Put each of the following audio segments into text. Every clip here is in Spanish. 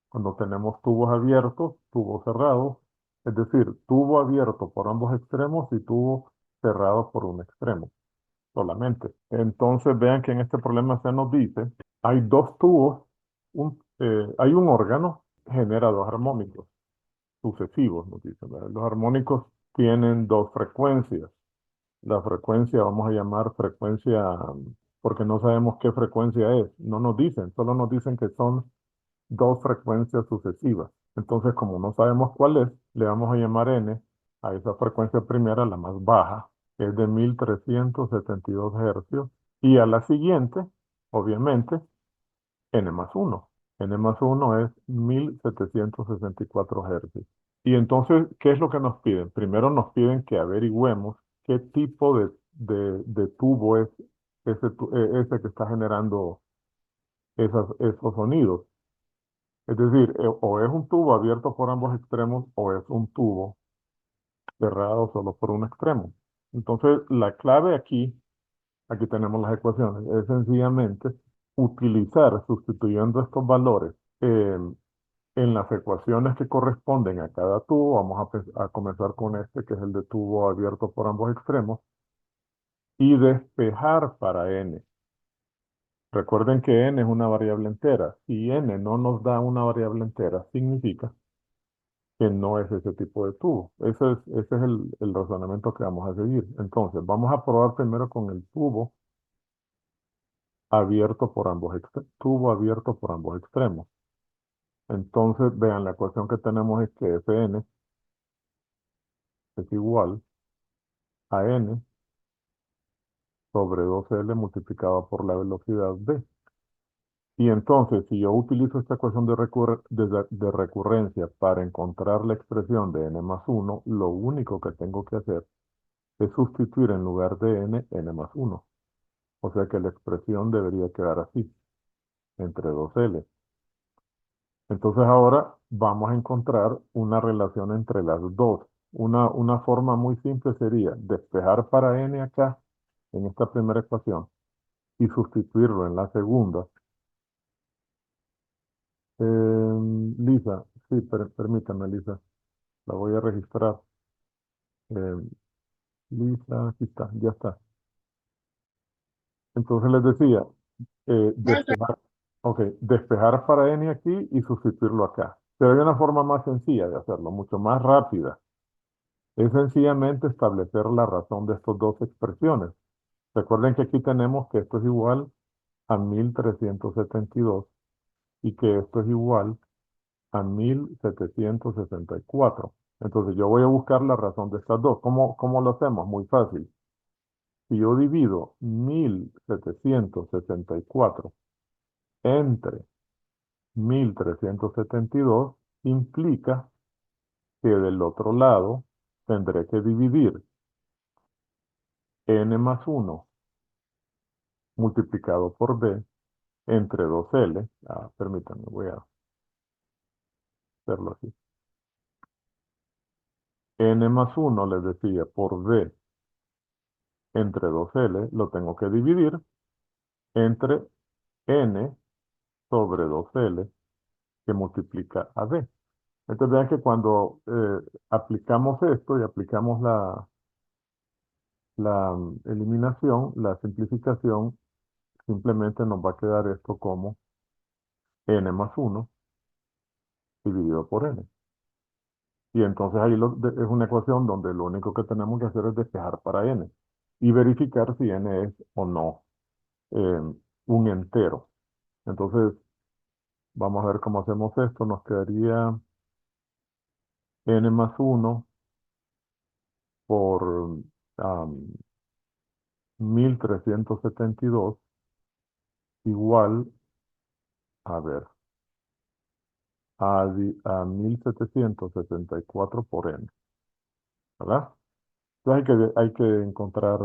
Cuando tenemos tubos abiertos, tubos cerrados, es decir, tubo abierto por ambos extremos y tubo cerrado por un extremo solamente. Entonces vean que en este problema se nos dice, hay dos tubos, hay un órgano, genera dos armónicos sucesivos, nos dicen, ¿verdad? Los armónicos tienen dos frecuencias. La frecuencia, vamos a llamar frecuencia, porque no sabemos qué frecuencia es. No nos dicen, solo nos dicen que son dos frecuencias sucesivas. Entonces, como no sabemos cuál es, le vamos a llamar n a esa frecuencia primera, la más baja, que es de 1372 hercios, y a la siguiente, obviamente, n más uno. N más uno es 1764 hercios. Y entonces, ¿qué es lo que nos piden? Primero nos piden que averigüemos qué tipo de tubo es ese que está generando esos sonidos. Es decir, o es un tubo abierto por ambos extremos o es un tubo cerrado solo por un extremo. Entonces, la clave aquí tenemos las ecuaciones, es sencillamente utilizar, sustituyendo estos valores en las ecuaciones que corresponden a cada tubo. Vamos a comenzar con este, que es el de tubo abierto por ambos extremos, y despejar para n. Recuerden que n es una variable entera. Si n no nos da una variable entera, significa que no es ese tipo de tubo. Ese es el razonamiento que vamos a seguir. Entonces, vamos a probar primero con el tubo abierto por ambos extremos. Entonces, vean, la ecuación que tenemos es que Fn es igual a n sobre 2L multiplicado por la velocidad v. Y entonces, si yo utilizo esta ecuación de recurrencia para encontrar la expresión de n más 1, lo único que tengo que hacer es sustituir en lugar de n más 1. O sea que la expresión debería quedar así, entre 2L. Entonces ahora vamos a encontrar una relación entre las dos. Una forma muy simple sería despejar para n acá, en esta primera ecuación, y sustituirlo en la segunda. Lisa, sí, permítame, Lisa, la voy a registrar. Em, Lisa, aquí está, ya está. Entonces les decía, despejar, ok, despejar para n aquí y sustituirlo acá. Pero hay una forma más sencilla de hacerlo, mucho más rápida. Es sencillamente establecer la razón de estas dos expresiones. Recuerden que aquí tenemos que esto es igual a 1372 y que esto es igual a 1764. Entonces yo voy a buscar la razón de estas dos. ¿Cómo lo hacemos? Muy fácil. Si yo divido 1764 entre 1372, implica que del otro lado tendré que dividir n más 1 multiplicado por b entre 2L. Permítanme, voy a hacerlo así. N más 1, les decía, por b entre 2L, lo tengo que dividir entre n sobre 2L que multiplica a b. Entonces vean que cuando aplicamos esto y aplicamos la eliminación, la simplificación, simplemente nos va a quedar esto como n más 1 dividido por n. Y entonces ahí es una ecuación donde lo único que tenemos que hacer es despejar para n y verificar si n es o no eh, un entero. Entonces, vamos a ver cómo hacemos esto. Nos quedaría n más 1 por 1372 igual, a ver, a 1764 por n, ¿verdad? Entonces hay que encontrar,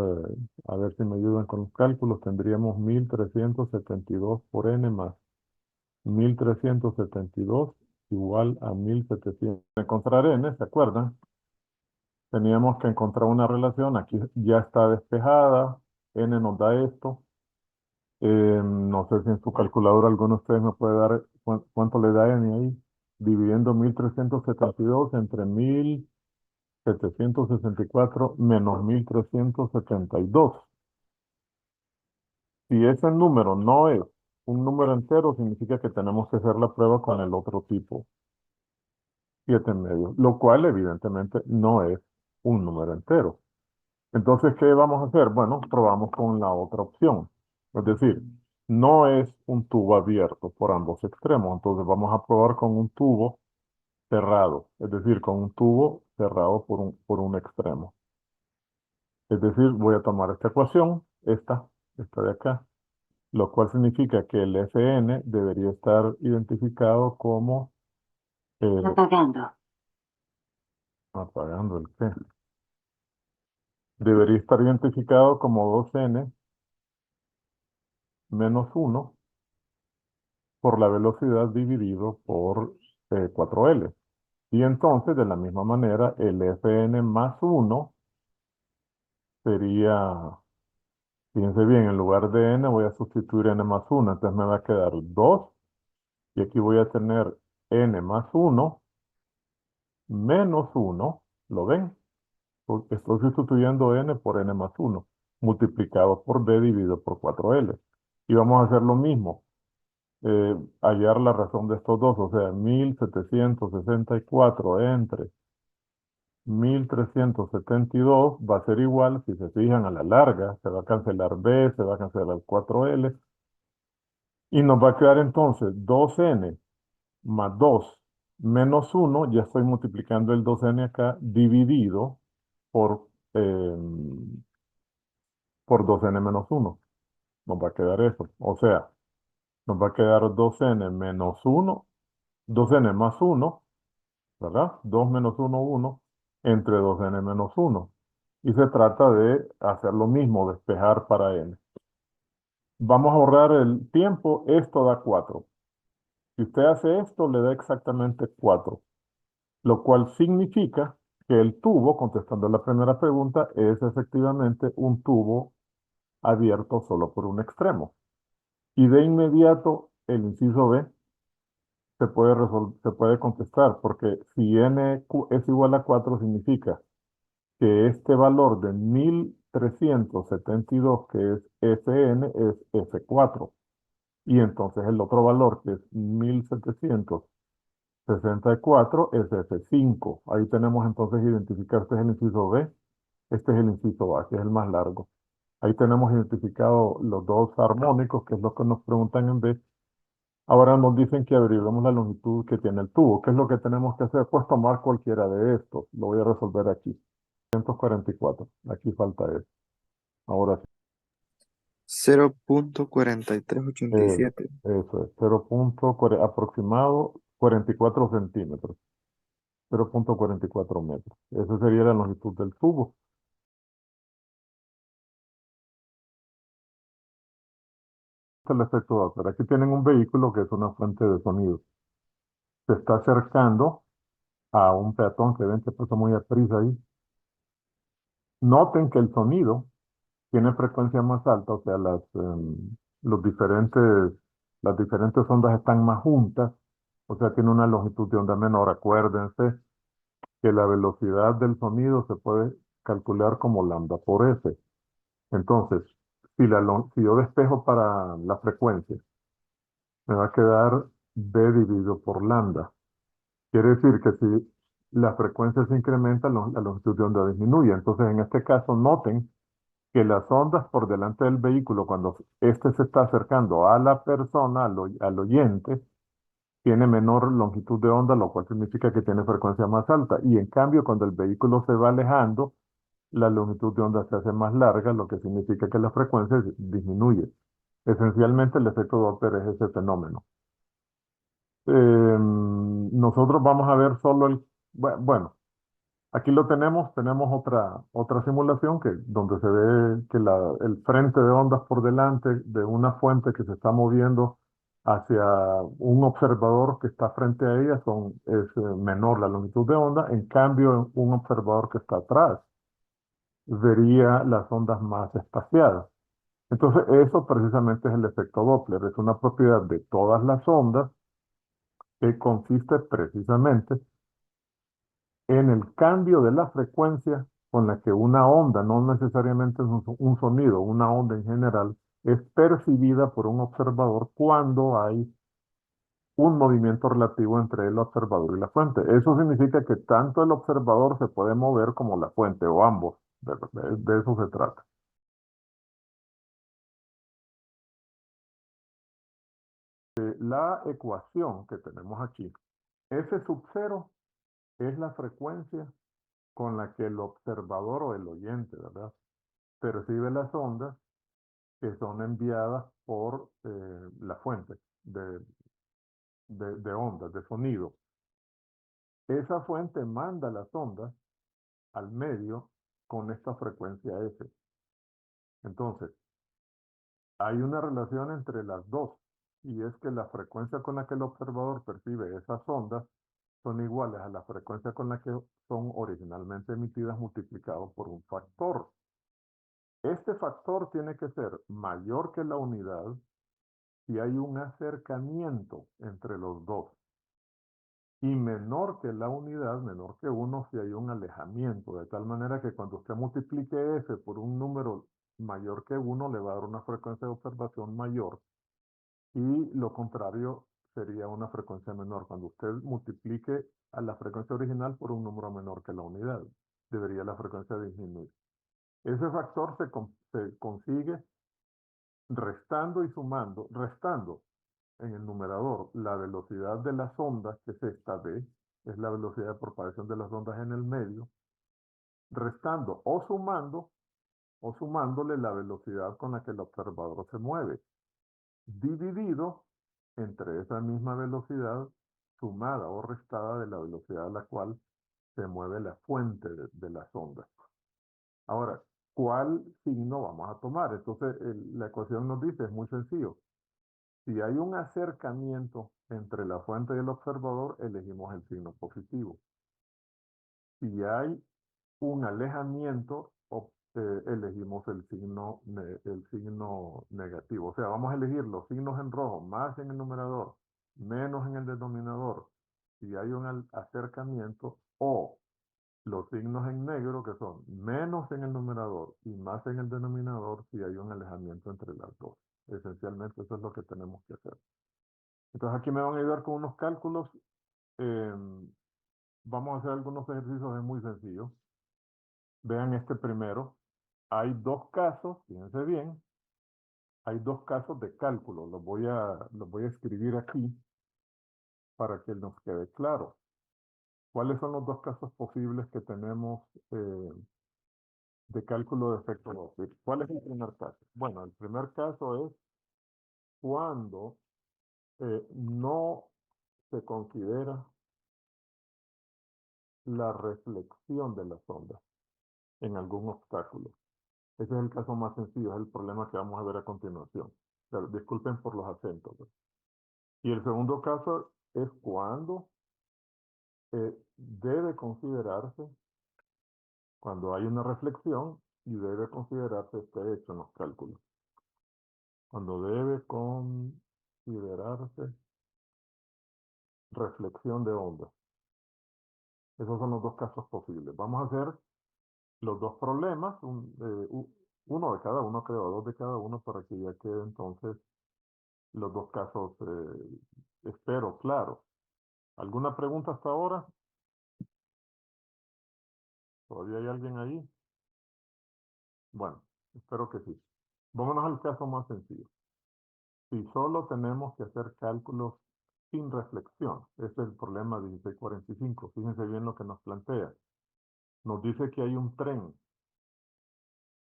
a ver si me ayudan con los cálculos. Tendríamos 1372 por n más 1372 igual a 1700. Encontrar n, ¿se acuerdan? Teníamos que encontrar una relación. Aquí ya está despejada. N nos da esto. No sé si en su calculadora alguno de ustedes me puede dar cuánto le da n ahí. dividiendo 1372 entre 1764 menos 1372. Si ese número no es un número entero, significa que tenemos que hacer la prueba con el otro tipo, 7 en medio, lo cual evidentemente no es un número entero. Entonces, ¿qué vamos a hacer? Bueno, probamos con la otra opción. Es decir, no es un tubo abierto por ambos extremos. Entonces vamos a probar con un tubo cerrado. Es decir, con un tubo cerrado por un extremo. Es decir, voy a tomar esta ecuación, esta de acá, lo cual significa que el Fn debería estar identificado como, apagando. Apagando el qué. Debería estar identificado como 2n menos 1 por la velocidad dividido por 4L. Y entonces, de la misma manera, el Fn más 1 sería, fíjense bien, en lugar de n voy a sustituir n más 1, entonces me va a quedar 2, y aquí voy a tener n más 1 menos 1, ¿lo ven? Porque estoy sustituyendo n por n más 1, multiplicado por b dividido por 4L. Y vamos a hacer lo mismo, hallar la razón de estos dos, o sea, 1764 entre 1372 va a ser igual, si se fijan a la larga, se va a cancelar b, se va a cancelar 4L, y nos va a quedar entonces 2n más 2 menos 1, ya estoy multiplicando el 2n acá, dividido por, eh, por 2n menos 1. Nos va a quedar eso. O sea, nos va a quedar 2n menos 1, 2n más 1, ¿verdad? 2 menos 1, 1, entre 2n menos 1. Y se trata de hacer lo mismo, despejar para n. Vamos a ahorrar el tiempo, esto da 4. Si usted hace esto, le da exactamente 4, lo cual significa que el tubo, contestando la primera pregunta, es efectivamente un tubo abierto solo por un extremo. Y de inmediato, el inciso B se puede contestar, porque si n es igual a 4, significa que este valor de 1372, que es Fn, es F4. Y entonces el otro valor, que es 1764, es F5. Ahí tenemos entonces identificar, este es el inciso B, este es el inciso A, que es el más largo. Ahí tenemos identificado los dos armónicos, que es lo que nos preguntan en B. Ahora nos dicen que averiguemos la longitud que tiene el tubo. ¿Qué es lo que tenemos que hacer? Pues tomar cualquiera de estos. Lo voy a resolver aquí. 144. Aquí falta eso. Ahora sí. 0.4387. Eso es. Aproximado 44 centímetros. 0.44 metros. Esa sería la longitud del tubo. Este es el efecto Doppler. Aquí tienen un vehículo que es una fuente de sonido. Se está acercando a un peatón que ven que pasa muy a prisa ahí. Noten que el sonido tiene frecuencia más alta, o sea, las diferentes ondas están más juntas, o sea, tiene una longitud de onda menor. Acuérdense que la velocidad del sonido se puede calcular como lambda por s. Entonces, si yo despejo para la frecuencia, me va a quedar b dividido por lambda. Quiere decir que si la frecuencia se incrementa, la longitud de onda disminuye. Entonces, en este caso, noten que las ondas por delante del vehículo, cuando éste se está acercando a la persona, al oyente, tiene menor longitud de onda, lo cual significa que tiene frecuencia más alta. Y en cambio, cuando el vehículo se va alejando, la longitud de onda se hace más larga, lo que significa que la frecuencia disminuye. Esencialmente, el efecto Doppler es ese fenómeno. Nosotros vamos a ver solo bueno, aquí lo tenemos otra simulación donde se ve que el frente de ondas por delante de una fuente que se está moviendo hacia un observador que está frente a ella es menor la longitud de onda. En cambio, un observador que está atrás vería las ondas más espaciadas. Entonces, eso precisamente es el efecto Doppler. Es una propiedad de todas las ondas consiste precisamente en el cambio de la frecuencia con la que una onda, no necesariamente es un sonido, una onda en general, es percibida por un observador cuando hay un movimiento relativo entre el observador y la fuente. Eso significa que tanto el observador se puede mover como la fuente, o ambos. De eso se trata. La ecuación que tenemos aquí, S sub cero es la frecuencia con la que el observador o el oyente, ¿verdad?, percibe las ondas que son enviadas por la fuente de, de ondas, de sonido. Esa fuente manda las ondas al medio con esta frecuencia S. Entonces, hay una relación entre las dos, y es que la frecuencia con la que el observador percibe esas ondas son iguales a la frecuencia con la que son originalmente emitidas multiplicado por un factor. Este factor tiene que ser mayor que la unidad si hay un acercamiento entre los dos, y menor que la unidad, menor que 1, si hay un alejamiento, de tal manera que cuando usted multiplique f por un número mayor que 1, le va a dar una frecuencia de observación mayor, y lo contrario sería una frecuencia menor. Cuando usted multiplique a la frecuencia original por un número menor que la unidad, debería la frecuencia disminuir. Ese factor se consigue restando y sumando, restando en el numerador la velocidad de las ondas, que es esta v, es la velocidad de propagación de las ondas en el medio, restando o sumándole la velocidad con la que el observador se mueve, dividido entre esa misma velocidad sumada o restada de la velocidad a la cual se mueve la fuente de las ondas. Ahora, ¿cuál signo vamos a tomar? Entonces, la ecuación nos dice, es muy sencillo. Si hay un acercamiento entre la fuente y el observador, elegimos el signo positivo. Si hay un alejamiento, elegimos el signo negativo. O sea, vamos a elegir los signos en rojo, más en el numerador, menos en el denominador, si hay un acercamiento, o los signos en negro, que son menos en el numerador y más en el denominador, si hay un alejamiento entre las dos. Esencialmente eso es lo que tenemos que hacer. Entonces aquí me van a ayudar con unos cálculos. Vamos a hacer algunos ejercicios, es muy sencillo. Vean este primero. Hay dos casos, fíjense bien, hay dos casos de cálculo. Los voy a escribir aquí para que nos quede claro. ¿Cuáles son los dos casos posibles que tenemos de cálculo de efecto Doppler? ¿Cuál es el primer caso? Bueno, el primer caso es cuando no se considera la reflexión de las ondas en algún obstáculo. Ese es el caso más sencillo, es el problema que vamos a ver a continuación. Pero disculpen por los acentos, ¿no? Y el segundo caso es cuando debe considerarse, cuando hay una reflexión, y debe considerarse este hecho en los cálculos. Cuando debe considerarse reflexión de ondas. Esos son los dos casos posibles. Vamos a hacer los dos problemas, uno de cada uno, creo, dos de cada uno, para que ya quede entonces los dos casos, espero, claro. ¿Alguna pregunta hasta ahora? ¿Todavía hay alguien ahí? Bueno, espero que sí. Vámonos al caso más sencillo. Si solo tenemos que hacer cálculos sin reflexión, ese es el problema 1645. Fíjense bien lo que nos plantea. Nos dice que hay un tren.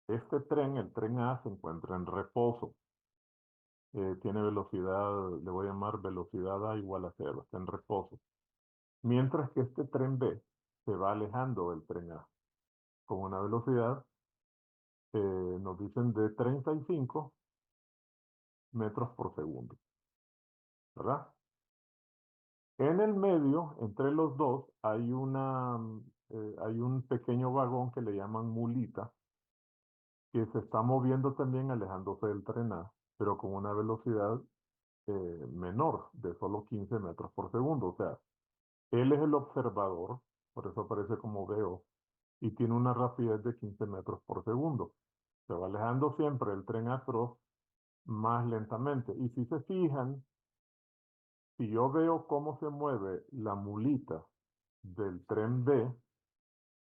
Este tren, el tren A, se encuentra en reposo. Tiene velocidad, le voy a llamar velocidad A igual a 0, está en reposo. Mientras que este tren B se va alejando del tren A con una velocidad, nos dicen de 35 metros por segundo, ¿verdad? En el medio, entre los dos, hay un pequeño vagón que le llaman mulita, que se está moviendo también alejándose del tren A, pero con una velocidad menor, de solo 15 metros por segundo. O sea, él es el observador, por eso aparece como veo, y tiene una rapidez de 15 metros por segundo. Se va alejando siempre el tren atroz más lentamente. Y si se fijan, si yo veo cómo se mueve la mulita del tren B,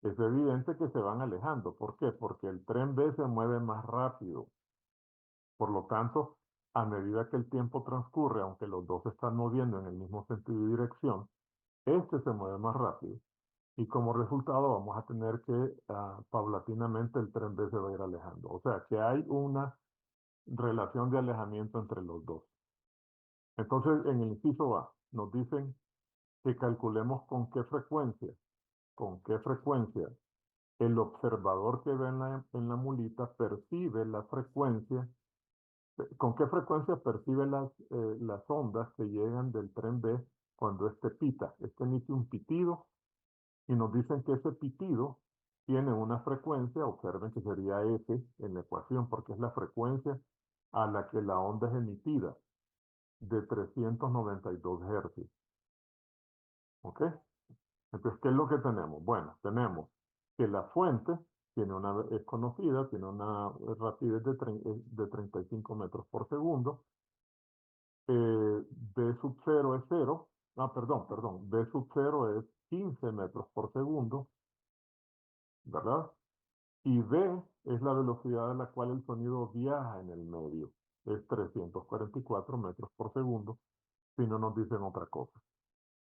es evidente que se van alejando. ¿Por qué? Porque el tren B se mueve más rápido. Por lo tanto, a medida que el tiempo transcurre, aunque los dos se están moviendo en el mismo sentido y dirección, este se mueve más rápido. Y como resultado vamos a tener que paulatinamente el tren B se va a ir alejando. O sea que hay una relación de alejamiento entre los dos. Entonces, en el inciso A, nos dicen que calculemos con qué frecuencia el observador que ve en la mulita percibe la frecuencia, con qué frecuencia percibe las ondas que llegan del tren B cuando este pita. Este emite un pitido y nos dicen que ese pitido tiene una frecuencia, observen que sería F en la ecuación, porque es la frecuencia a la que la onda es emitida, de 392 hercios. ¿Ok? Entonces, ¿qué es lo que tenemos? Bueno, tenemos que la fuente es conocida, tiene una rapidez de 35 metros por segundo. B sub 0 es 0. Perdón. B sub 0 es 15 metros por segundo, ¿verdad? Y v es la velocidad a la cual el sonido viaja en el medio. Es 344 metros por segundo, si no nos dicen otra cosa.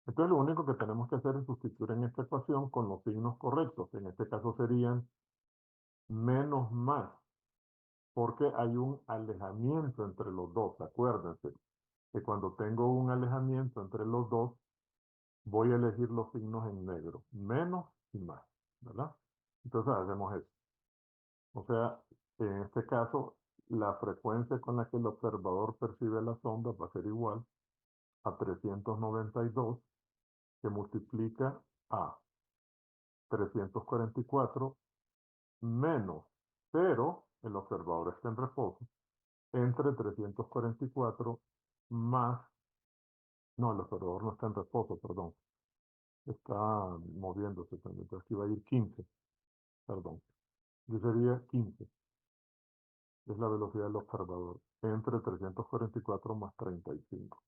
Entonces lo único que tenemos que hacer es sustituir en esta ecuación con los signos correctos. En este caso serían menos más, porque hay un alejamiento entre los dos. Acuérdense que cuando tengo un alejamiento entre los dos, voy a elegir los signos en negro, menos y más, ¿verdad? Entonces hacemos eso. O sea, en este caso, la frecuencia con la que el observador percibe las ondas va a ser igual a 392, que multiplica a 344 menos 0, el observador está en reposo, entre 344 más, no, el observador no está en reposo, perdón, está moviéndose también, entonces aquí va a ir 15, perdón, yo sería 15, es la velocidad del observador, entre 344 más 35.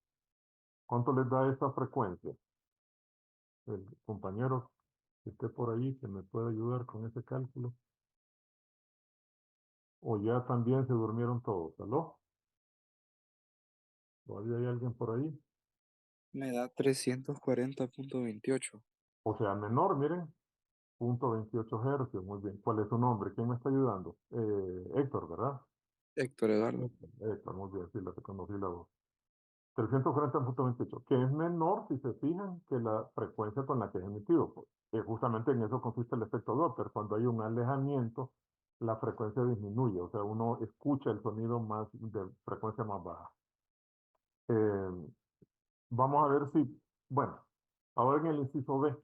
¿Cuánto les da esa frecuencia? El compañero que esté por ahí, que me pueda ayudar con ese cálculo. O ya también se durmieron todos, ¿aló? ¿Todavía hay alguien por ahí? Me da 340,28. O sea, menor, miren, 0.28 hercios, muy bien. ¿Cuál es su nombre? ¿Quién me está ayudando? Héctor, ¿verdad? Héctor Eduardo. Héctor, muy bien, sí, la reconocí la voz. 340,28, que es menor, si se fijan, que la frecuencia con la que es emitido. Pues, justamente en eso consiste el efecto Doppler. Cuando hay un alejamiento, la frecuencia disminuye, o sea, uno escucha el sonido más de frecuencia más baja. Eh, Vamos a ver si, bueno, ahora en el inciso B,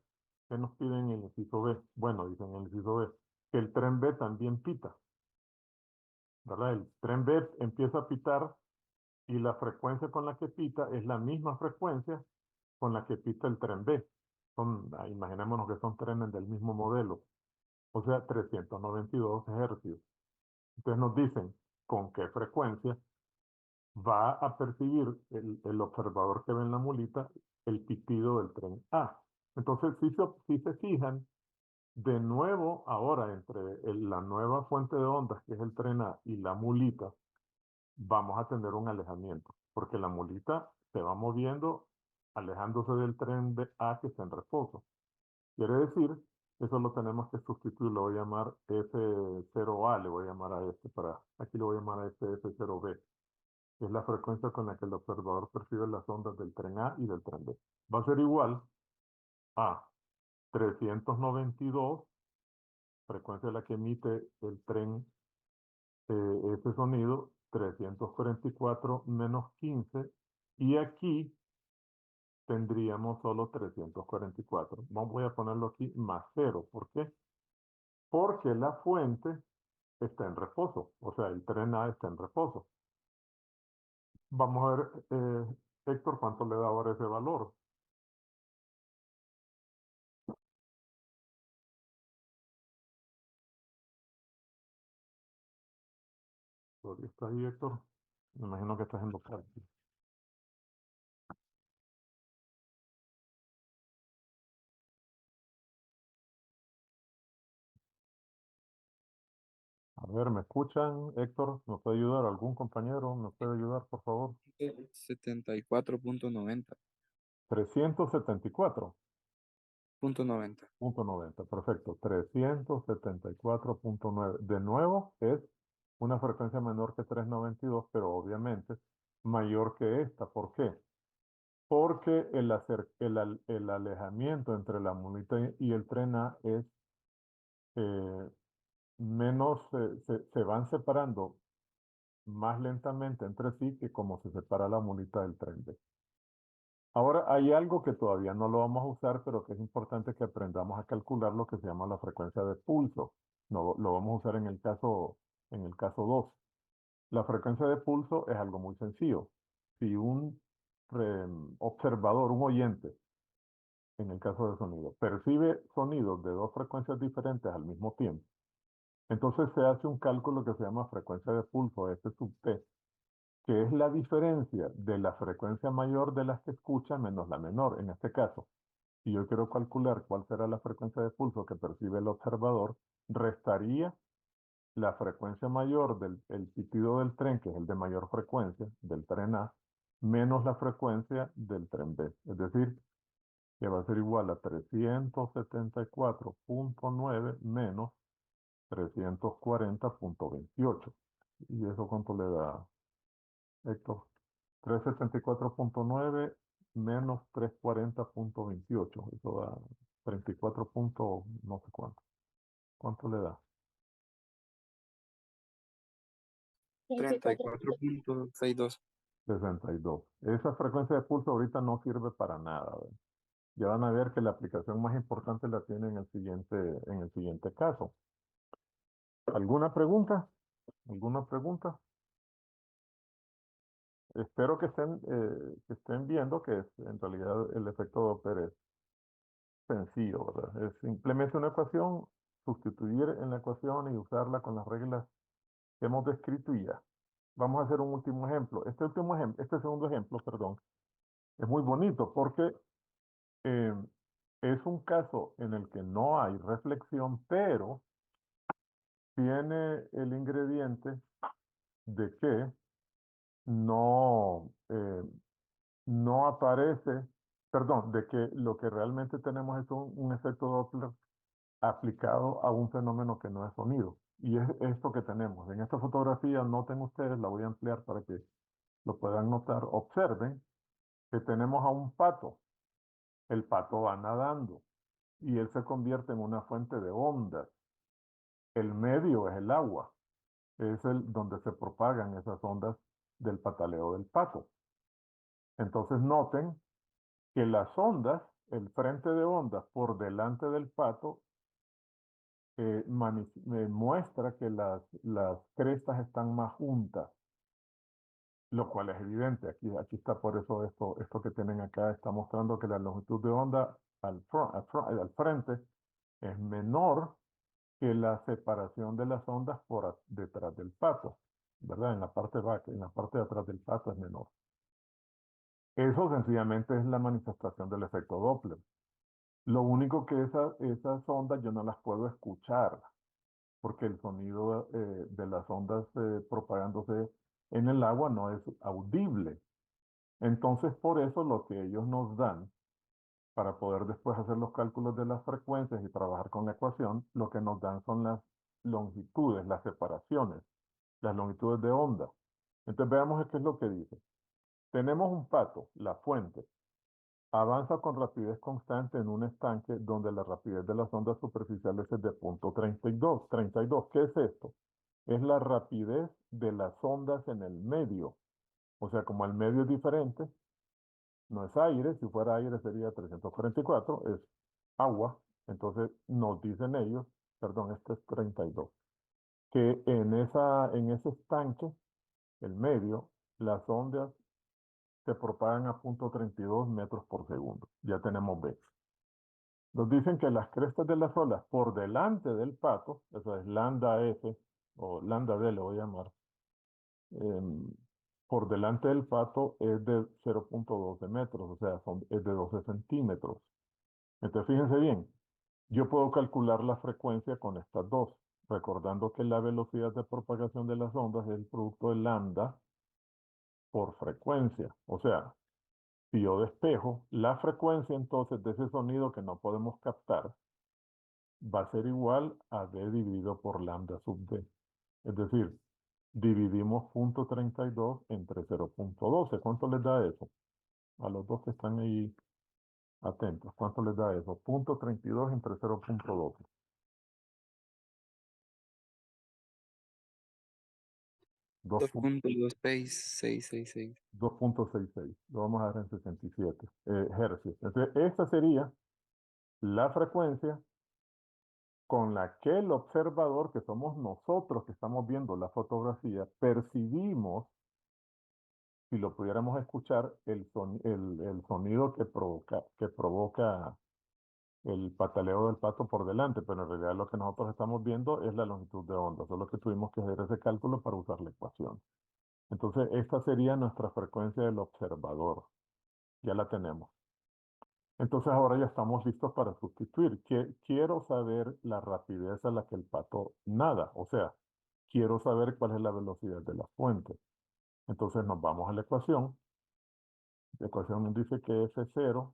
¿qué nos piden en el inciso B? Bueno, dicen en el inciso B, que el tren B también pita, ¿verdad? El tren B empieza a pitar y la frecuencia con la que pita es la misma frecuencia con la que pita el tren B. Imaginémonos que son trenes del mismo modelo, o sea, 392 hercios. Entonces nos dicen con qué frecuencia va a percibir el observador que ve en la mulita el pitido del tren A. Entonces, si se fijan, de nuevo, ahora entre la nueva fuente de ondas, que es el tren A, y la mulita, vamos a tener un alejamiento, porque la mulita se va moviendo, alejándose del tren de A que está en reposo. Quiere decir, eso lo tenemos que sustituir, lo voy a llamar F0A, le voy a llamar a este aquí lo voy a llamar a este F0B, que es la frecuencia con la que el observador percibe las ondas del tren A y del tren B. Va a ser igual a 392, frecuencia de la que emite el tren ese sonido, 344 menos 15, y aquí tendríamos solo 344. Voy a ponerlo aquí más 0. ¿Por qué? Porque la fuente está en reposo, o sea, el tren A está en reposo. Vamos a ver, Héctor, cuánto le da ahora ese valor. ¿Todavía está ahí, Héctor? Me imagino que estás en local. A ver, ¿me escuchan? Héctor, ¿me puede ayudar? ¿Algún compañero me puede ayudar, por favor? 74.90. 374.90. Punto 90. Perfecto. 374.9. De nuevo, es una frecuencia menor que 392, pero obviamente mayor que esta. ¿Por qué? Porque el alejamiento entre la mulita y el tren A es eh, menos, se van separando más lentamente entre sí que como se separa la mulita del tren B. Ahora hay algo que todavía no lo vamos a usar, pero que es importante que aprendamos a calcular lo que se llama la frecuencia de pulso. No, lo vamos a usar en el caso 2. La frecuencia de pulso es algo muy sencillo. Si un observador, un oyente, en el caso de sonido, percibe sonidos de dos frecuencias diferentes al mismo tiempo, entonces se hace un cálculo que se llama frecuencia de pulso, F sub T, que es la diferencia de la frecuencia mayor de las que escucha menos la menor. En este caso, si yo quiero calcular cuál será la frecuencia de pulso que percibe el observador, restaría la frecuencia mayor del el pitido del tren, que es el de mayor frecuencia, del tren A, menos la frecuencia del tren B. Es decir, que va a ser igual a 374.9 menos 340.28. ¿Y eso cuánto le da, Héctor? 374.9 menos 340.28. Eso da 34 punto no sé cuánto. ¿Cuánto le da? 34.62. 62. Esa frecuencia de pulso ahorita no sirve para nada. ¿Ve? Ya van a ver que la aplicación más importante la tiene en el siguiente caso. ¿Alguna pregunta? ¿Alguna pregunta? Espero que estén viendo que en realidad el efecto Doppler es sencillo, ¿verdad? Es simplemente una ecuación, sustituir en la ecuación y usarla con las reglas que hemos descrito y ya. Vamos a hacer un último ejemplo. Este segundo ejemplo, perdón, es muy bonito porque eh, es un caso en el que no hay reflexión, pero tiene el ingrediente de que no, no aparece, perdón, de que lo que realmente tenemos es un efecto Doppler aplicado a un fenómeno que no es sonido. Y es esto que tenemos. En esta fotografía, noten ustedes, la voy a ampliar para que lo puedan notar. Observen que tenemos a un pato. El pato va nadando y él se convierte en una fuente de ondas. El medio es el agua, es el donde se propagan esas ondas del pataleo del pato. Entonces noten que las ondas, el frente de ondas por delante del pato, muestra que las crestas están más juntas, lo cual es evidente. Aquí está por eso esto que tienen acá está mostrando que la longitud de onda al frente es menor que la separación de las ondas detrás del pato, ¿verdad? En la parte de atrás del pato es menor. Eso sencillamente es la manifestación del efecto Doppler. Lo único que esas ondas yo no las puedo escuchar, porque el sonido de las ondas propagándose en el agua no es audible. Entonces, por eso lo que ellos nos dan, para poder después hacer los cálculos de las frecuencias y trabajar con la ecuación, lo que nos dan son las longitudes, las separaciones, las longitudes de onda. Entonces, veamos qué es lo que dice. Tenemos un pato, la fuente, avanza con rapidez constante en un estanque donde la rapidez de las ondas superficiales es de 0.32. 32, ¿qué es esto? Es la rapidez de las ondas en el medio. O sea, como el medio es diferente, no es aire, si fuera aire sería 344, es agua. Entonces nos dicen ellos, perdón, este es 32, que en ese estanque, el medio, las ondas se propagan a 0.32 metros por segundo. Ya tenemos B. Nos dicen que las crestas de las olas por delante del pato, eso es lambda F, o lambda D le voy a llamar, em, por delante del pato es de 0.12 metros, o sea, es de 12 centímetros. Entonces, fíjense bien, yo puedo calcular la frecuencia con estas dos, recordando que la velocidad de propagación de las ondas es el producto de lambda por frecuencia. O sea, si yo despejo, la frecuencia entonces de ese sonido que no podemos captar va a ser igual a D dividido por lambda sub D. Es decir, dividimos 0.32 entre 0.12. ¿Cuánto les da eso? A los dos que están ahí atentos. ¿Cuánto les da eso? 0.32 entre 0.12. 2.26666. 2.66. Lo vamos a dar en 67 hercios. Entonces, esta sería la frecuencia con la que el observador, que somos nosotros que estamos viendo la fotografía, percibimos, si lo pudiéramos escuchar, el sonido que provoca el pataleo del pato por delante, pero en realidad lo que nosotros estamos viendo es la longitud de onda, solo que tuvimos que hacer ese cálculo para usar la ecuación. Entonces, esta sería nuestra frecuencia del observador. Ya la tenemos. Entonces, ahora ya estamos listos para sustituir. Quiero saber la rapidez a la que el pato nada, o sea, quiero saber cuál es la velocidad de la fuente. Entonces, nos vamos a la ecuación. La ecuación nos dice que F0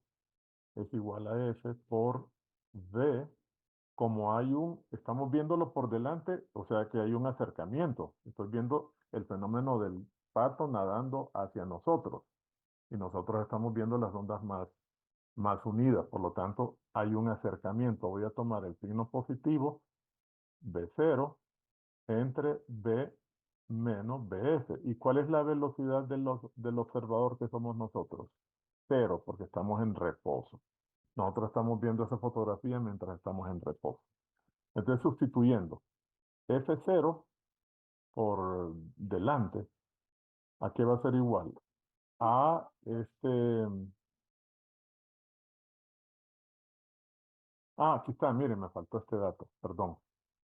es igual a F por V. Como estamos viéndolo por delante, o sea que hay un acercamiento. Estoy viendo el fenómeno del pato nadando hacia nosotros y nosotros estamos viendo las ondas más unidas. Por lo tanto, hay un acercamiento. Voy a tomar el signo positivo, B0, entre B menos BS. ¿Y cuál es la velocidad del observador que somos nosotros? Cero, porque estamos en reposo. Nosotros estamos viendo esa fotografía mientras estamos en reposo. Entonces, sustituyendo F0 por delante, ¿a qué va a ser igual? A aquí está, miren, me faltó este dato, perdón.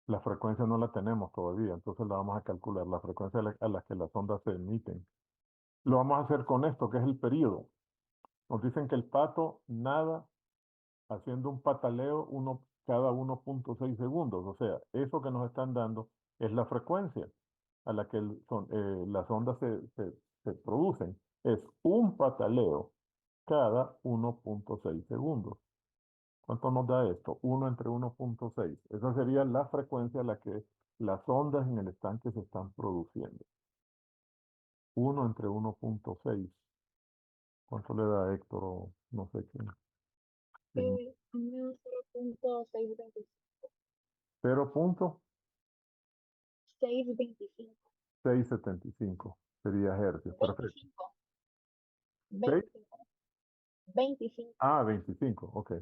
La frecuencia no la tenemos todavía, entonces la vamos a calcular, la frecuencia a la que las ondas se emiten. Lo vamos a hacer con esto, que es el periodo. Nos dicen que el pato nada haciendo un pataleo cada 1.6 segundos. O sea, eso que nos están dando es la frecuencia a la que las ondas se producen. Es un pataleo cada 1.6 segundos. ¿Cuánto nos da esto? 1 entre 1.6. Esa sería la frecuencia a la que las ondas en el estanque se están produciendo. 1 entre 1.6. ¿Cuánto le da Héctor? No sé quién. Menos 0.625. 625. 0.675 sería hercios. Perfecto. 6. 25. 25. Ah, 25. Ok.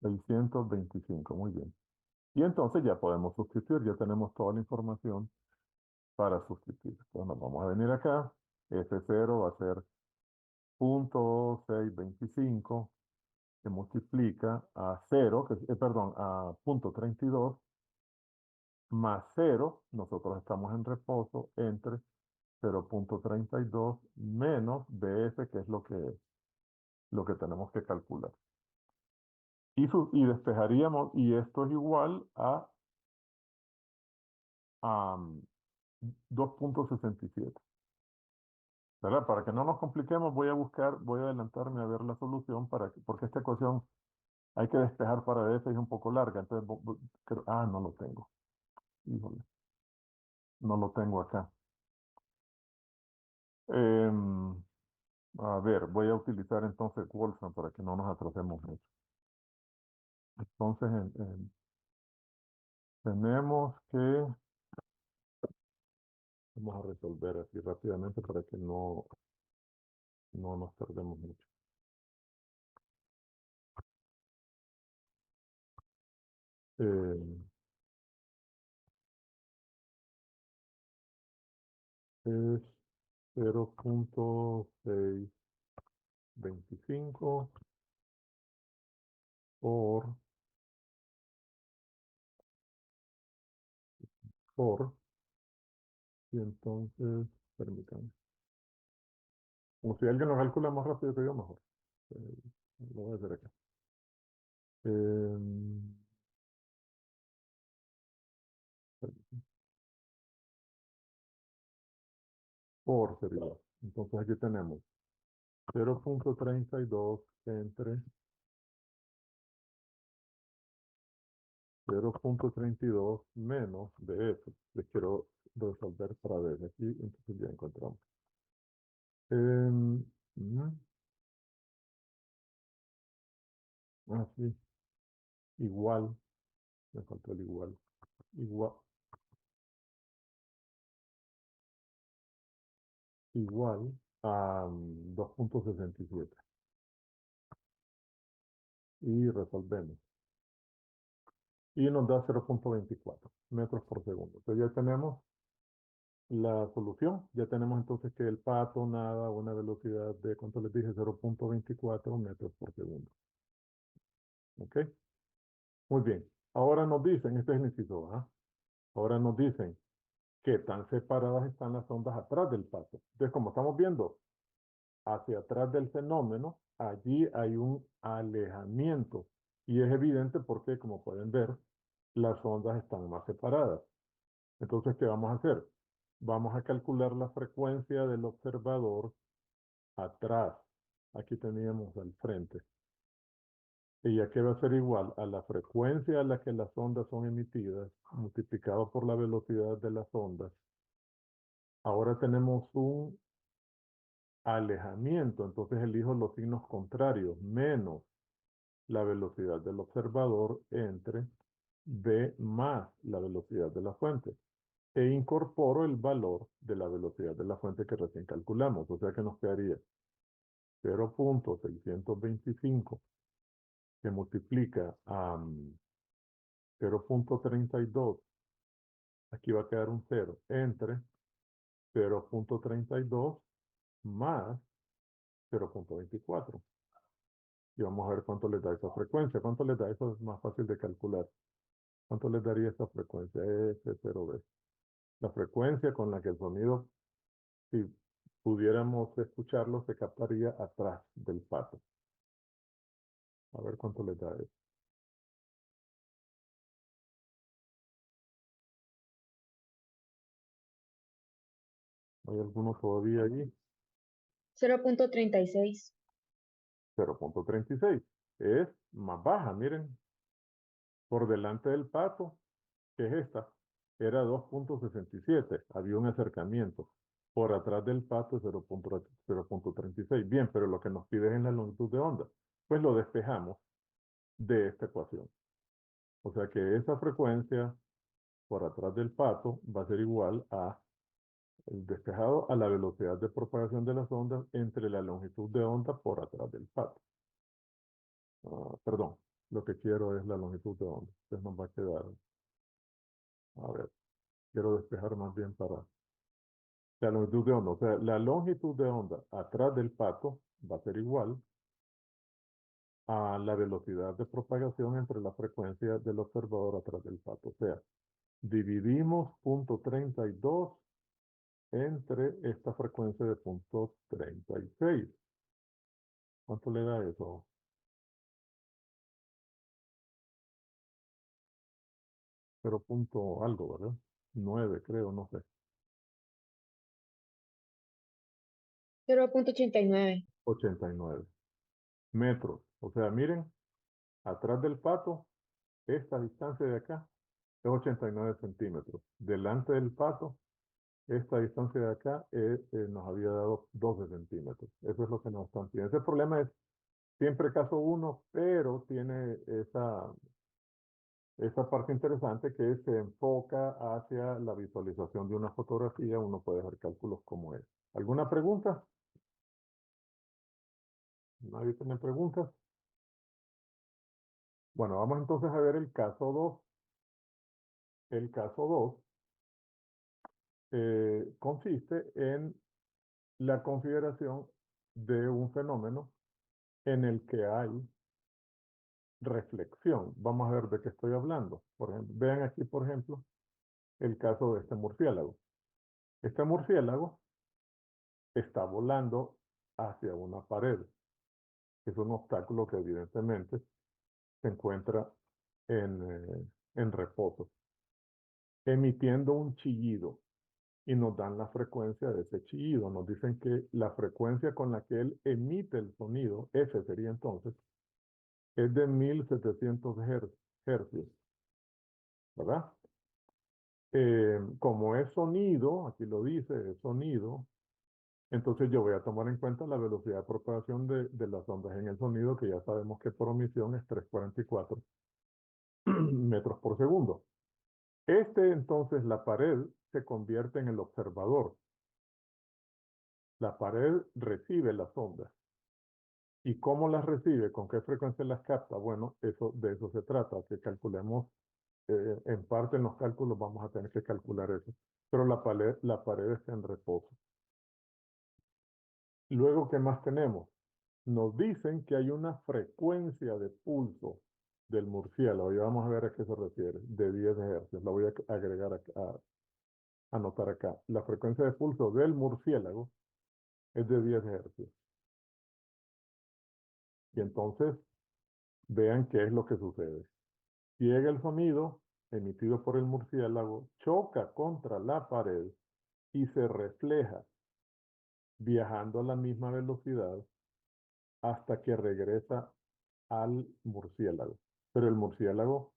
625. Muy bien. Y entonces ya podemos sustituir. Ya tenemos toda la información para sustituir. Entonces nos vamos a venir acá. F0 va a ser 0.625 que multiplica a 0, perdón, a 0.32 más 0, nosotros estamos en reposo, entre 0.32 menos BF, que es lo que tenemos que calcular. Y despejaríamos, y esto es igual a 2.67. ¿Verdad? Para que no nos compliquemos, voy a adelantarme a ver la solución, porque esta ecuación hay que despejar para BF, es un poco larga, entonces, no lo tengo. Híjole, no lo tengo acá. Em, a ver, voy a utilizar entonces Wolfram para que no nos atrasemos mucho. Entonces, tenemos que, vamos a resolver así rápidamente para que no nos tardemos mucho. Eh, es 0.625 por, y entonces, permítanme. Como si alguien lo calcula más rápido que yo, mejor. Lo voy a hacer acá. Por sería. Entonces aquí tenemos 0.32 entre 0.32 menos de eso. Les quiero resolver para ver aquí, entonces ya encontramos. Sí. Igual, me faltó el igual. Igual a 2.67. Y resolvemos. Y nos da 0.24 metros por segundo. Entonces ya tenemos la solución. Ya tenemos entonces que el pato nada a una velocidad de, ¿cuánto les dije? 0.24 metros por segundo. ¿Ok? Muy bien. Ahora nos dicen, este es el inciso A. Ahora nos dicen qué tan separadas están las ondas atrás del pato. Entonces, como estamos viendo, hacia atrás del fenómeno, allí hay un alejamiento. Y es evidente porque, como pueden ver, las ondas están más separadas. Entonces, ¿qué vamos a hacer? Vamos a calcular la frecuencia del observador atrás. Aquí teníamos al frente. Y ya que va a ser igual a la frecuencia a la que las ondas son emitidas, multiplicado por la velocidad de las ondas. Ahora tenemos un alejamiento, entonces elijo los signos contrarios, menos la velocidad del observador entre b más la velocidad de la fuente. E incorporo el valor de la velocidad de la fuente que recién calculamos, o sea que nos quedaría 0.625 que multiplica a 0.32, aquí va a quedar un 0, entre 0.32 más 0.24. Y vamos a ver cuánto les da esa frecuencia. ¿Cuánto les da? Eso es más fácil de calcular. ¿Cuánto les daría esa frecuencia? S0B. La frecuencia con la que el sonido, si pudiéramos escucharlo, se captaría atrás del pato. A ver cuánto les da eso. ¿Hay alguno todavía allí? 0.36. 0.36. Es más baja, miren. Por delante del pato, que es esta, era 2.67. Había un acercamiento. Por atrás del pato, 0.36. Bien, pero lo que nos pide es en la longitud de onda. Pues lo despejamos de esta ecuación. O sea que esa frecuencia por atrás del pato va a ser igual a el despejado a la velocidad de propagación de las ondas entre la longitud de onda por atrás del pato. Perdón, lo que quiero es la longitud de onda. Entonces nos va a quedar, a ver, quiero despejar más bien para la longitud de onda. O sea, la longitud de onda atrás del pato va a ser igual a la velocidad de propagación entre la frecuencia del observador atrás del pato. O sea, dividimos 0.32 entre esta frecuencia de 0.36. ¿Cuánto le da eso? 0 punto algo, ¿verdad? 9 creo, no sé. 0.89. 89 metros. O sea, miren, atrás del pato, esta distancia de acá es 89 centímetros. Delante del pato, esta distancia de acá nos había dado 12 centímetros. Eso es lo que nos están pidiendo. Ese problema es siempre caso 1, pero tiene esa parte interesante que se enfoca hacia la visualización de una fotografía. Uno puede hacer cálculos como es. ¿Alguna pregunta? ¿Nadie tiene preguntas? Bueno, vamos entonces a ver el caso 2. El caso 2 consiste en la consideración de un fenómeno en el que hay reflexión. Vamos a ver de qué estoy hablando. Por ejemplo, vean aquí, por ejemplo, el caso de este murciélago. Este murciélago está volando hacia una pared. Es un obstáculo que evidentemente se encuentra en reposo, emitiendo un chillido y nos dan la frecuencia de ese chillido. Nos dicen que la frecuencia con la que él emite el sonido, F sería entonces, es de 1700 hercios, ¿verdad? Como es sonido, aquí lo dice, es sonido, entonces yo voy a tomar en cuenta la velocidad de propagación de las ondas en el sonido, que ya sabemos que por omisión es 344 metros por segundo. Entonces, la pared se convierte en el observador. La pared recibe las ondas. ¿Y cómo las recibe? ¿Con qué frecuencia las capta? Bueno, de eso se trata, que calculemos, en parte en los cálculos vamos a tener que calcular eso. Pero la pared está en reposo. Luego, ¿qué más tenemos? Nos dicen que hay una frecuencia de pulso del murciélago, y vamos a ver a qué se refiere, de 10 hercios. La voy a agregar a anotar acá. La frecuencia de pulso del murciélago es de 10 hercios. Y entonces, vean qué es lo que sucede. Llega el sonido emitido por el murciélago, choca contra la pared y se refleja viajando a la misma velocidad hasta que regresa al murciélago. Pero el murciélago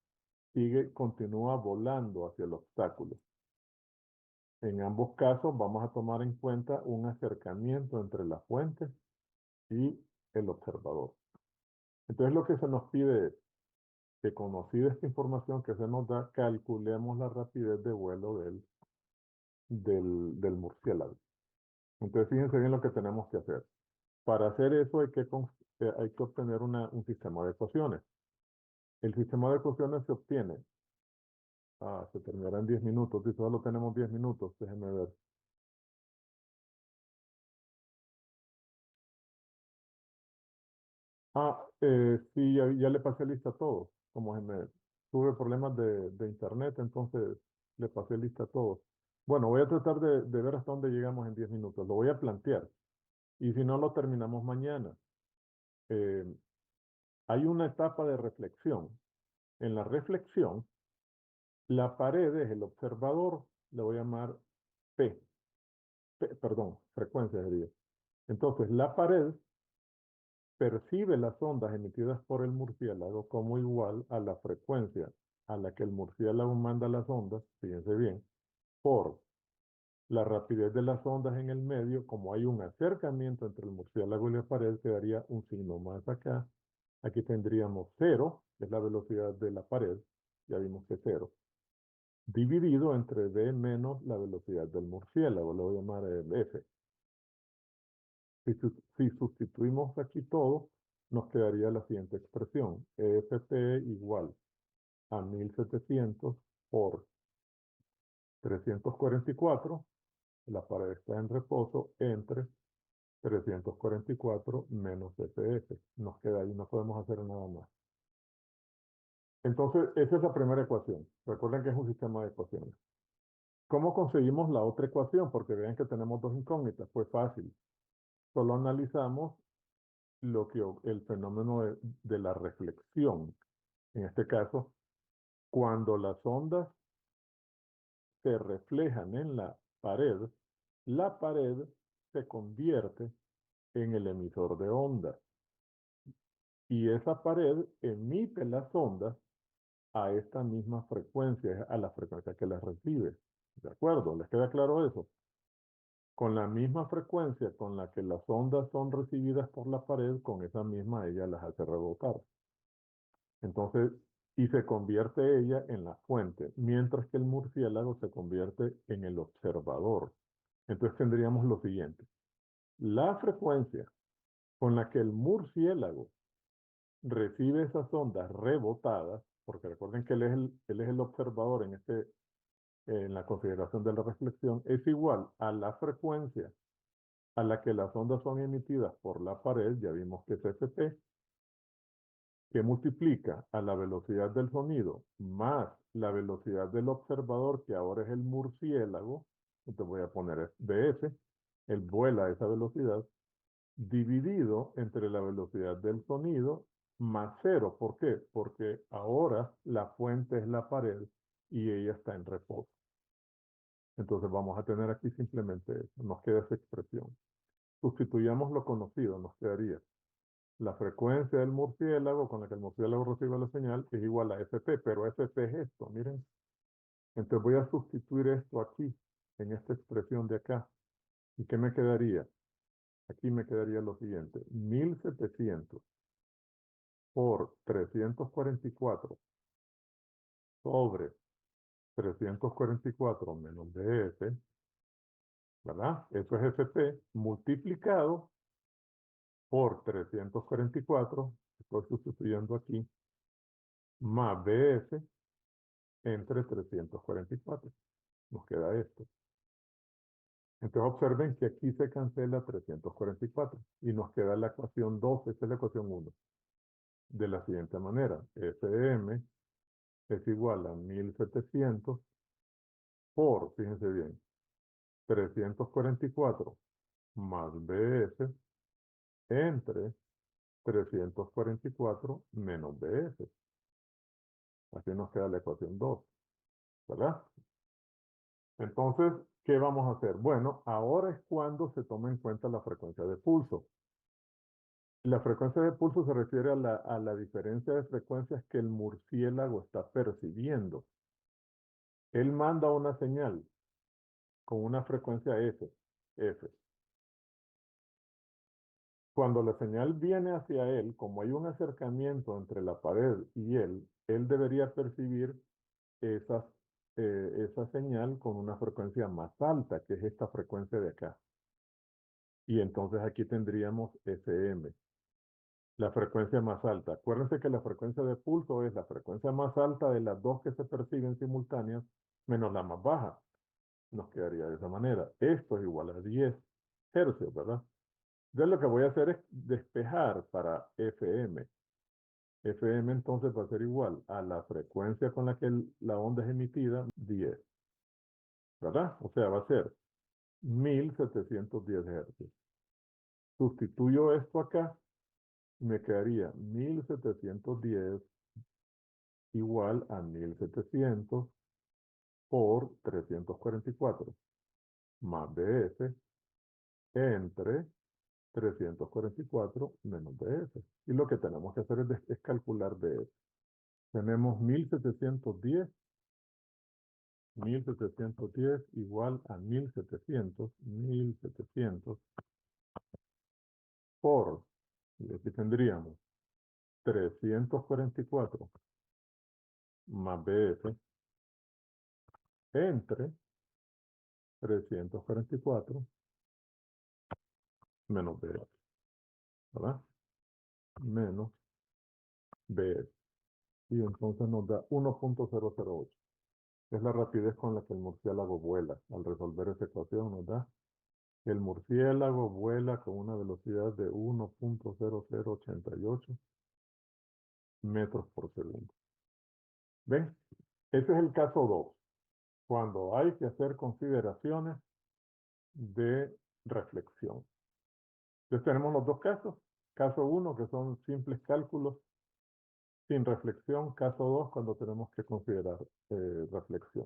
continúa volando hacia el obstáculo. En ambos casos vamos a tomar en cuenta un acercamiento entre la fuente y el observador. Entonces lo que se nos pide es que, conocida esta información que se nos da, calculemos la rapidez de vuelo del murciélago. Entonces fíjense bien lo que tenemos que hacer. Para hacer eso hay que obtener un sistema de ecuaciones. El sistema de ecuaciones se obtiene. Se terminará en 10 minutos. Si solo tenemos 10 minutos, déjenme ver. Sí, ya le pasé lista a todos. Tuve problemas de internet, entonces le pasé lista a todos. Bueno, voy a tratar de ver hasta dónde llegamos en 10 minutos. Lo voy a plantear. Y si no, lo terminamos mañana. Eh, Hay una etapa de reflexión. En la reflexión, la pared es el observador, le voy a llamar perdón, frecuencia sería. Entonces, la pared percibe las ondas emitidas por el murciélago como igual a la frecuencia a la que el murciélago manda las ondas, fíjense bien, por la rapidez de las ondas en el medio. Como hay un acercamiento entre el murciélago y la pared, quedaría un signo más acá. Aquí tendríamos 0, que es la velocidad de la pared, ya vimos que 0, dividido entre v menos la velocidad del murciélago, le voy a llamar f. Si sustituimos aquí todo, nos quedaría la siguiente expresión: EFP igual a 1700 por 344, la pared está en reposo, entre 344 menos FF. Nos queda ahí, no podemos hacer nada más. Entonces, esa es la primera ecuación. Recuerden que es un sistema de ecuaciones. ¿Cómo conseguimos la otra ecuación? Porque vean que tenemos dos incógnitas. Pues fácil. Solo analizamos el fenómeno de la reflexión. En este caso, cuando las ondas se reflejan en la pared se convierte en el emisor de ondas. Y esa pared emite las ondas a esta misma frecuencia, a la frecuencia que las recibe. ¿De acuerdo? ¿Les queda claro eso? Con la misma frecuencia con la que las ondas son recibidas por la pared, con esa misma ella las hace rebotar. Entonces, y se convierte ella en la fuente, mientras que el murciélago se convierte en el observador. Entonces tendríamos lo siguiente: la frecuencia con la que el murciélago recibe esas ondas rebotadas, porque recuerden que él es el observador en la consideración de la reflexión, es igual a la frecuencia a la que las ondas son emitidas por la pared, ya vimos que es FP, que multiplica a la velocidad del sonido más la velocidad del observador, que ahora es el murciélago, entonces voy a poner BF, él vuela a esa velocidad, dividido entre la velocidad del sonido más 0. ¿Por qué? Porque ahora la fuente es la pared y ella está en reposo. Entonces vamos a tener aquí simplemente eso, nos queda esa expresión. Sustituyamos lo conocido, nos quedaría la frecuencia del murciélago con la que el murciélago recibe la señal es igual a FP, pero FP es esto, miren. Entonces voy a sustituir esto aquí, en esta expresión de acá. ¿Y qué me quedaría? Aquí me quedaría lo siguiente, 1700 por 344 sobre 344 menos DF, ¿verdad? Eso es FP multiplicado por 344, estoy sustituyendo aquí, más BF entre 344. Nos queda esto. Entonces observen que aquí se cancela 344 y nos queda la ecuación 2, esta es la ecuación 1. De la siguiente manera, Fm es igual a 1700 por, fíjense bien, 344 más BF entre 344 menos BF. Así nos queda la ecuación 2, ¿verdad? Entonces, ¿qué vamos a hacer? Bueno, ahora es cuando se toma en cuenta la frecuencia de pulso. La frecuencia de pulso se refiere a la diferencia de frecuencias que el murciélago está percibiendo. Él manda una señal con una frecuencia F. Cuando la señal viene hacia él, como hay un acercamiento entre la pared y él debería percibir esa señal con una frecuencia más alta, que es esta frecuencia de acá. Y entonces aquí tendríamos FM, la frecuencia más alta. Acuérdense que la frecuencia de pulso es la frecuencia más alta de las dos que se perciben simultáneas menos la más baja. Nos quedaría de esa manera. Esto es igual a 10 hercios, ¿verdad? Entonces lo que voy a hacer es despejar para FM. FM entonces va a ser igual a la frecuencia con la que la onda es emitida, 10. ¿Verdad? O sea, va a ser 1710 hercios. Sustituyo esto acá, me quedaría 1710 igual a 1700 por 344 más BF entre 344 menos BF. Y lo que tenemos que hacer es calcular BF. Tenemos 1710 igual a 1700 por, y aquí tendríamos 344 más BF entre 344 menos BF, ¿verdad? Menos BF. Y entonces nos da 1.008. Es la rapidez con la que el murciélago vuela. Al resolver esa ecuación nos da el murciélago vuela con una velocidad de 1.0088 metros por segundo. ¿Ven? Ese es el caso 2, cuando hay que hacer consideraciones de reflexión. Entonces tenemos los dos casos. Caso 1, que son simples cálculos sin reflexión. Caso 2, cuando tenemos que considerar reflexión.